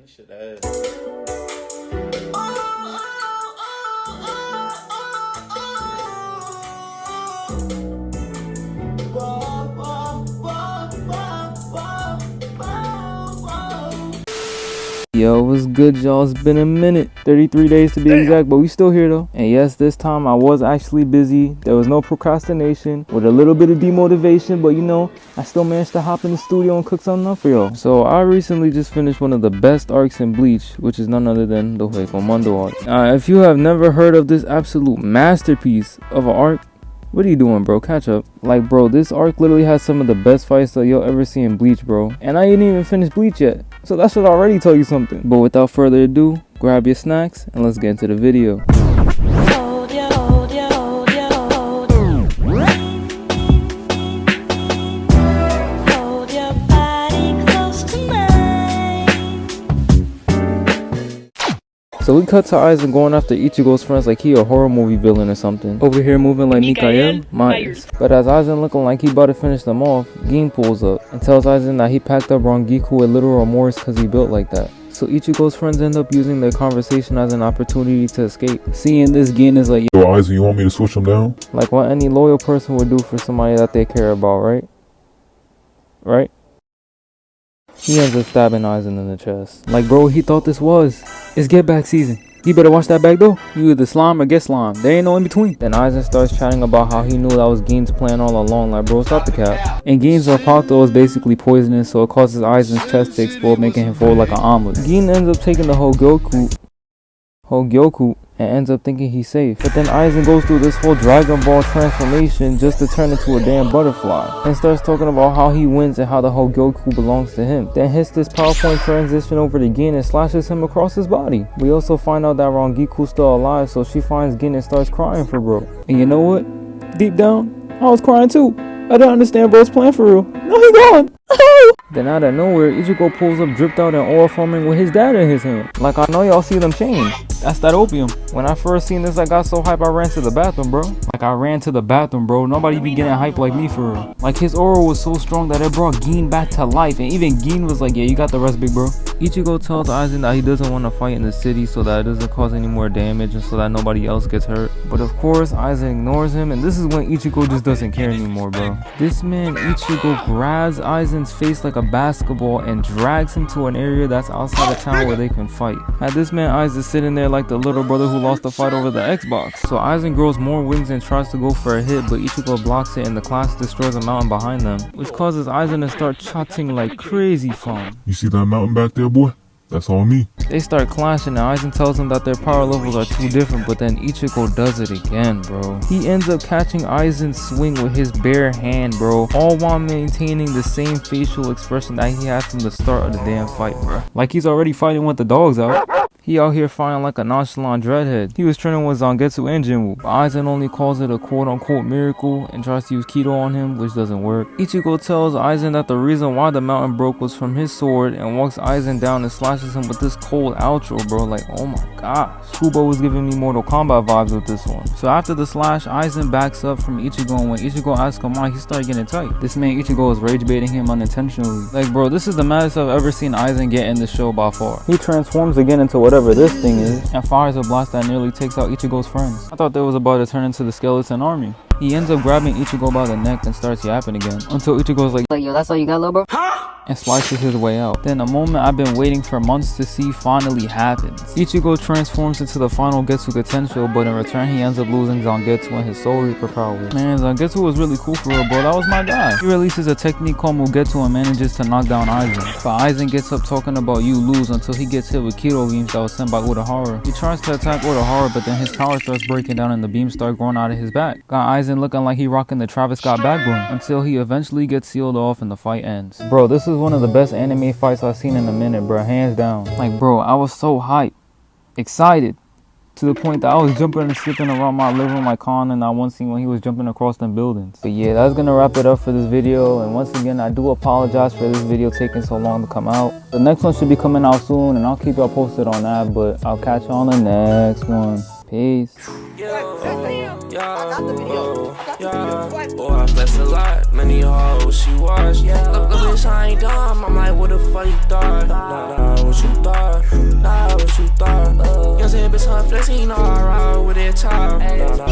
Shit ass. Yo, what's good, y'all? It's been a minute, 33 days to be exact, but we still here though. And yes, this time I was actually busy. There was no procrastination, with a little bit of demotivation, but you know, I still managed to hop in the studio and cook something up for y'all. So I recently just finished one of the best arcs in Bleach, which is none other than the Huecomundo arc. If you have never heard of this absolute masterpiece of an arc, what are you doing, bro? Catch up. Like, bro, this arc literally has some of the best fights that you'll ever see in Bleach, bro. And I ain't even finished Bleach yet, so that should already tell you something. But without further ado, grab your snacks and let's get into the video. So we cut to Aizen going after Ichigo's friends like he a horror movie villain or something. Over here moving like Mikael Myers. But as Aizen looking like he about to finish them off, Gin pulls up and tells Aizen that he packed up Rangiku with literal remorse because he built like that. So Ichigo's friends end up using their conversation as an opportunity to escape. Seeing this, Gin is like, yo Aizen, you want me to switch them down? Like what any loyal person would do for somebody that they care about, right? Right? He ends up stabbing Aizen in the chest. Like, bro, he thought this was. It's get back season. You better watch that back though. You either slime or get slime. There ain't no in between. Then Aizen starts chatting about how he knew that was Gin's plan all along. Like, bro, stop the cap. And Gin's Rapato is basically poisonous, so it causes Aizen's chest to explode, making him fold like an omelet. Gin ends up taking the Hogyoku, and ends up thinking he's safe. But then Aizen goes through this whole Dragon Ball transformation just to turn into a damn butterfly. And starts talking about how he wins and how the Hogyoku belongs to him. Then hits this PowerPoint transition over to Gin and slashes him across his body. We also find out that Rangiku's still alive, so she finds Gin and starts crying for bro. And you know what? Deep down, I was crying too. I don't understand bro's plan for real. No, he gone. Then out of nowhere, Ichigo pulls up dripped out and oil forming with his dad in his hand. Like, I know y'all see them change. That's that opium. When I first seen this, I got so hype I ran to the bathroom, bro. Like, I ran to the bathroom, bro. Nobody be getting hype like me for real. Like, his aura was so strong that it brought Gin back to life. And even Gin was like, yeah, you got the rest, big bro. Ichigo tells Aizen that he doesn't want to fight in the city so that it doesn't cause any more damage and so that nobody else gets hurt. But of course, Aizen ignores him, and this is when Ichigo just doesn't care anymore, bro. This man, Ichigo, grabs Aizen's face like a basketball and drags him to an area that's outside of town where they can fight. At this man, Aizen sitting there like the little brother who lost the fight over the Xbox. So Aizen grows more wings and tries to go for a hit, but Ichigo blocks it and the class destroys a mountain behind them, which causes Aizen to start chatting like crazy fun. You see that mountain back there, boy? That's on me. They start clashing and Aizen tells them that their power levels are too different, but then Ichigo does it again, bro. He ends up catching Aizen's swing with his bare hand, bro, all while maintaining the same facial expression that he had from the start of the damn fight, bro. Like he's already fighting with the dogs out. He out here fighting like a nonchalant dreadhead. He was training with Zangetsu and Jinwoo, but Aizen only calls it a quote-unquote miracle and tries to use Keto on him, which doesn't work. Ichigo tells Aizen that the reason why the mountain broke was from his sword and walks Aizen down and slashes him with this cold outro, bro. Like, oh my gosh. Kubo was giving me Mortal Kombat vibes with this one. So after the slash, Aizen backs up from Ichigo, and when Ichigo asks him why, he started getting tight. This man Ichigo is rage baiting him unintentionally. Like, bro, this is the maddest I've ever seen Aizen get in the show by far. He transforms again into whatever this thing is and fires a blast that nearly takes out Ichigo's friends. I thought they was about to turn into the skeleton army. He ends up grabbing Ichigo by the neck and starts yapping again until Ichigo's like, yo, that's all you got, little bro? And slices his way out. Then a moment I've been waiting for months to see finally happens. Ichigo transforms into the final getsugatenshou, but in return he ends up losing Zangetsu and his Soul Reaper powers. Man, Zangetsu was really cool for real, bro. That was my guy. He releases a technique called Mugetsu and manages to knock down Aizen. But Aizen gets up talking about you lose until he gets hit with Keto beams that was sent by Urahara. He tries to attack Urahara, but then his power starts breaking down and the beams start growing out of his back. Got Aizen looking like he rocking the Travis Scott backbone until he eventually gets sealed off and the fight ends. Bro, this is one of the best anime fights I've seen in a minute, bro. Hands down. Like, bro, I was so hyped, excited, to the point that I was jumping and skipping around my living room like Khan in that one scene when he was jumping across them buildings. But yeah, that's gonna wrap it up for this video. And once again, I do apologize for this video taking so long to come out. The next one should be coming out soon, and I'll keep y'all posted on that. But I'll catch you on the next one. Peace. Boy, I flex a lot, many hoes she watch. Look, bitch, I ain't dumb. I'm like, what the fuck you thought? Nah, what you thought? 16, I ride with that child.